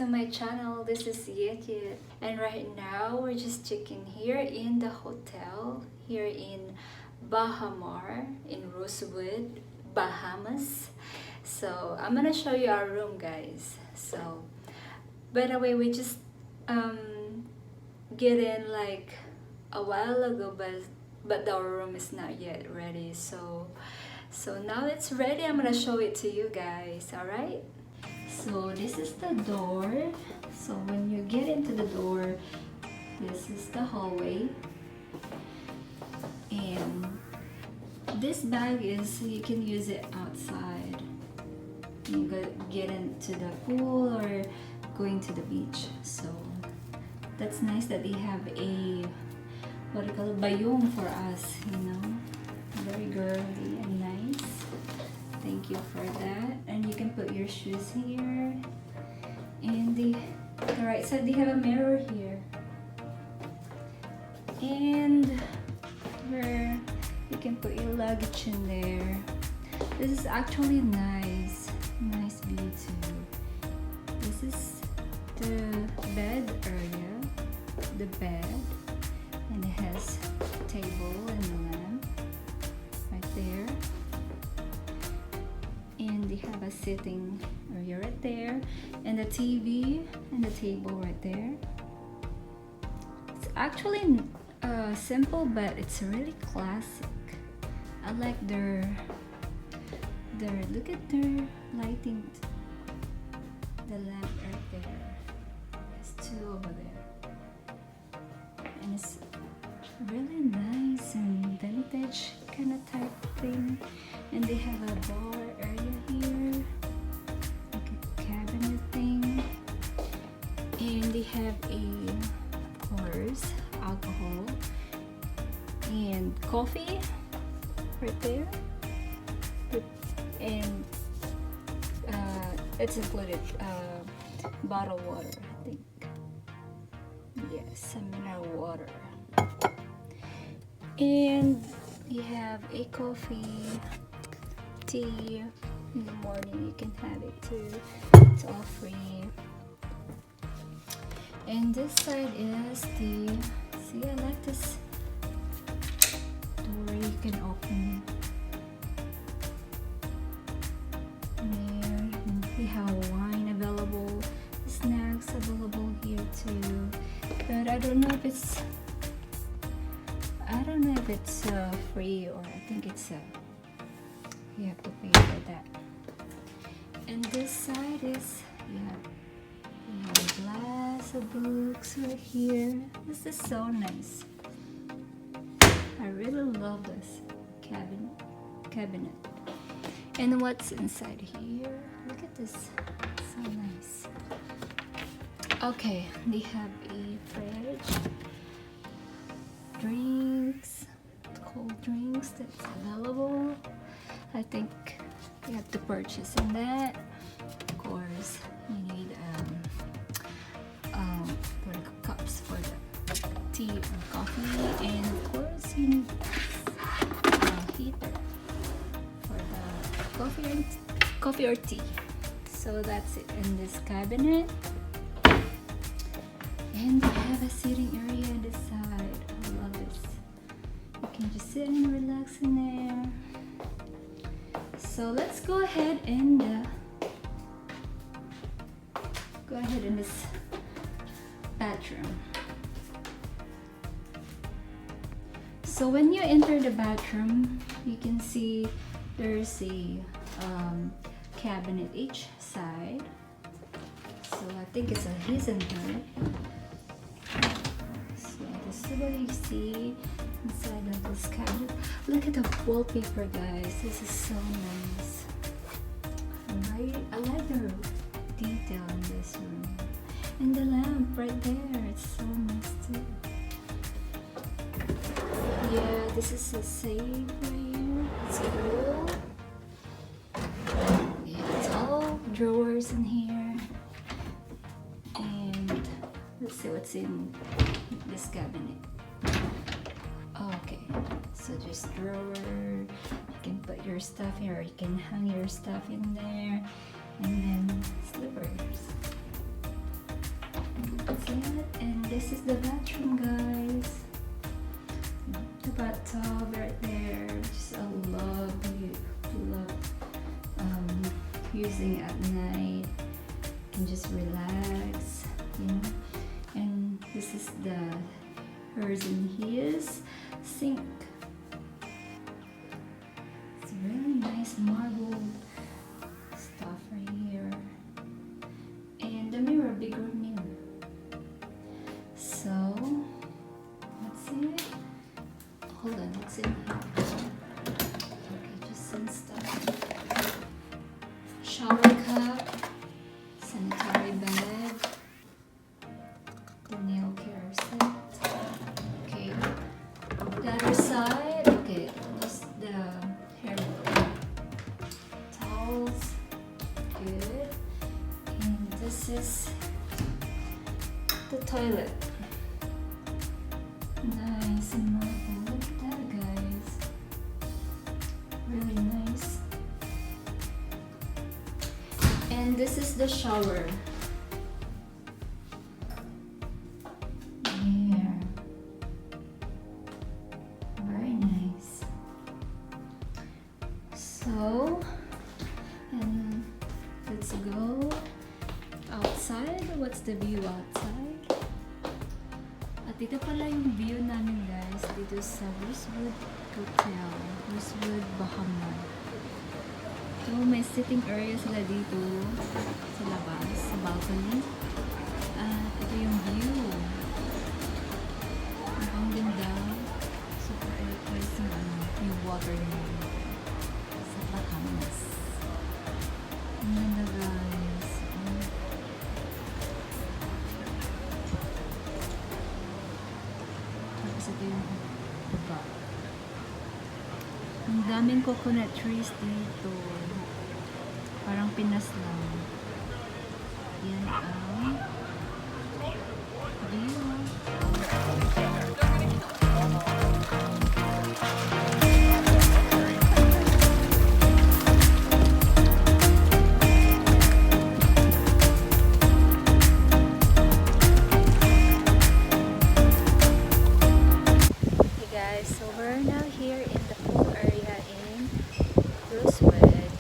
my channel. This is Iamyetyet, and right now we're just checking here in the hotel here in BAHAMAR in Rosewood, Bahamas. So I'm gonna show you our room, guys. So by the way, we just get in like a while ago, but our room is not yet ready. So now it's ready. I'm gonna show it to you guys. All right. So this is the door. So when you get into the door, this is the hallway, and this bag is, you can use it outside. You get into the pool or going to the beach. So that's nice that they have a, what do you call it, bayong for us, you know, very girly and nice. Thank you for that. And you can put your shoes here. And the right side, they have a mirror here. And where you can put your luggage in there. This is actually nice view too. This is the bed area, the bed, and it has a table and a lamp right there. And they have a sitting area right there, and the TV and the table right there. It's actually simple, but it's really classic. I like their look at their lighting. The lamp right there. There's two over there, and it's really nice and vintage kind of type thing. And they have a bar area here, like a cabinet thing. And they have of course, alcohol and coffee right there. And it's included bottled water, I think. Yes, mineral water. And you have a coffee, tea in the morning. You can have it too. It's all free. And this side is the, see, I like this door you can open. There, and we have wine available, snacks available here too. But I don't know if it's free, or I think it's you have to pay for that. And this side is, you have a glass of books right here. This is so nice. I really love this cabinet. And what's inside here? Look at this, so nice. Okay, they have a fridge, drinks, cold drinks that's available. I think you have to purchase in that. Of course, you need cups for the tea or coffee, and of course you need a heater for the coffee or tea. So that's it in this cabinet. And they have a sitting area on this side. I love this. You can just sit and relax in there. So let's go ahead and this bathroom. So when you enter the bathroom, you can see there's a cabinet each side. So I think it's a his and her. So this is what you see inside of this cabinet. Look at the wallpaper, guys. This is so nice. I like the detail in this room. And the lamp right there, it's so nice too. Yeah, this is a safe right here. It's cool. Yeah, it's all drawers in here. And let's see what's in this cabinet. Okay, so just drawer. You can put your stuff here, or you can hang your stuff in there. And then slippers. And this is the bathroom, guys. The bathtub right there, which I love using at night. You can just relax, you know. And this is the hers and his sink. It's really nice marble stuff right here. And the mirror, bigger mirror. So let's see it. Hold on, what's in here? Okay, just some stuff. Shower cup, sanitary bag, the nail care set. Okay, the other side. Okay, this the hair towels. Good. And this is the toilet. Nice and marble. Look at that, guys. Really nice. And this is the shower. Here. Very nice. So, and let's go outside. What's the view outside? At dito pala yung view namin, guys. Dito sa Rosewood Hotel. Rosewood BAHAMAR. So, may sitting area sila dito sa labas, sa balcony. At ito yung view. Ang ganda. Super nice yung water nila sa Bahamas. Ang ganda, guys. Tapos ito yung baba. Ang daming coconut trees dito. Parang Pinas lang. Yan ang view. Hey guys, so we're now here in the pool area in Rosewood.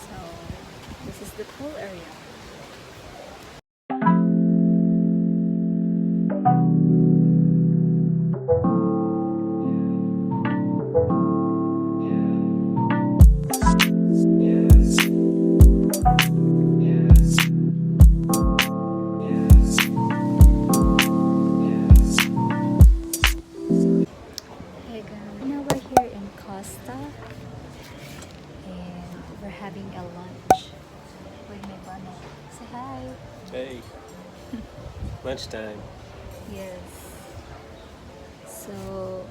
So this is the pool area. Hey guys, now we're here in Costa and we're having a lunch with my bunny. Say hi. Hey, lunchtime. Yes. So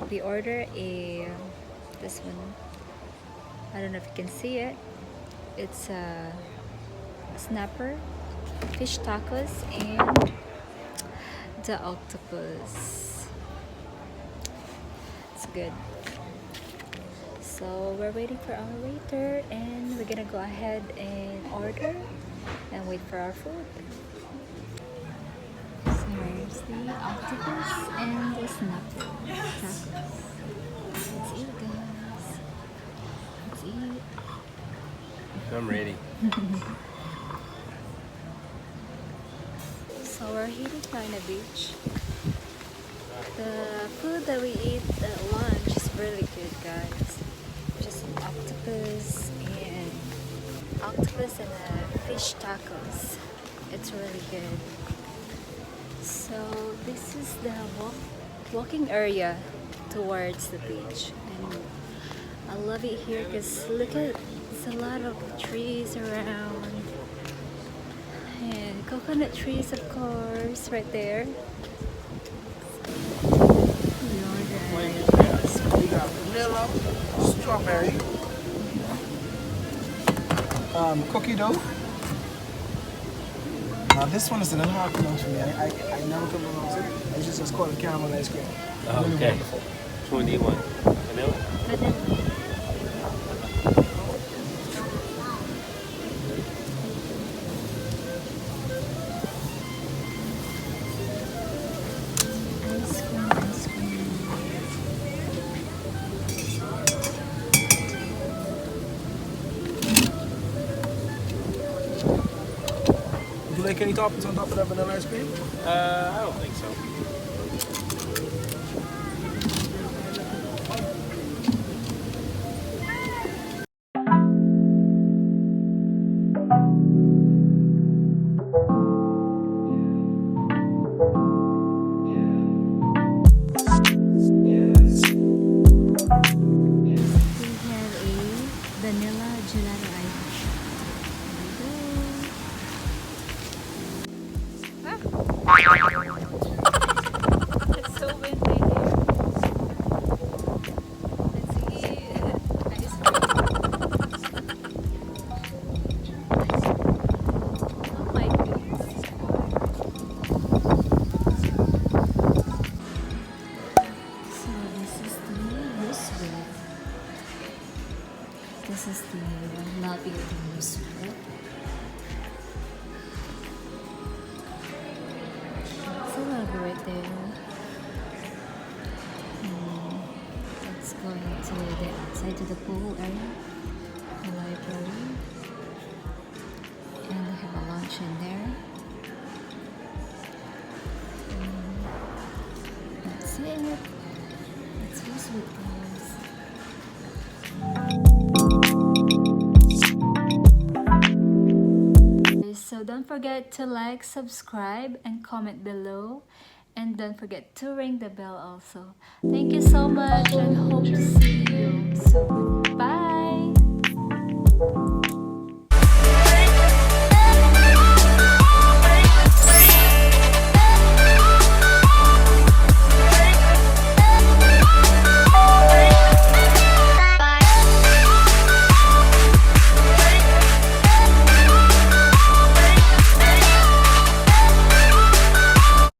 we order a this one. I don't know if you can see it. It's a snapper, fish tacos, and the octopus. It's good. So we're waiting for our waiter and we're gonna go ahead and order and wait for our food. So here's the octopus and the snapper tacos. Let's eat, guys. Let's eat. I'm ready. So we're heading down the beach. The food that we eat at lunch is really good, guys. Just octopus and fish tacos. It's really good. So this is the walking area towards the beach, and I love it here because look at, it's a lot of trees around. And coconut trees, of course, right there. We got vanilla, strawberry, cookie dough. Now this one is a little hard to pronounce for me. I never could pronounce it. It's just called caramel ice cream. Really Okay. wonderful. Which one do you want? Vanilla? make any toppings on top of that vanilla ice cream? I don't think so. We have a vanilla gelato ice cream. It's so windy here. Let's see. Ice cream. Oh my goodness. So this is the Rosewood. This is the not eating Rosewood. It's a logo right there. It's going to the outside to the pool area, the library, and they have a lunch in there. That's it. That's Rosewood, guys. So don't forget to like, subscribe, and comment below. And don't forget to ring the bell also. Thank you so much and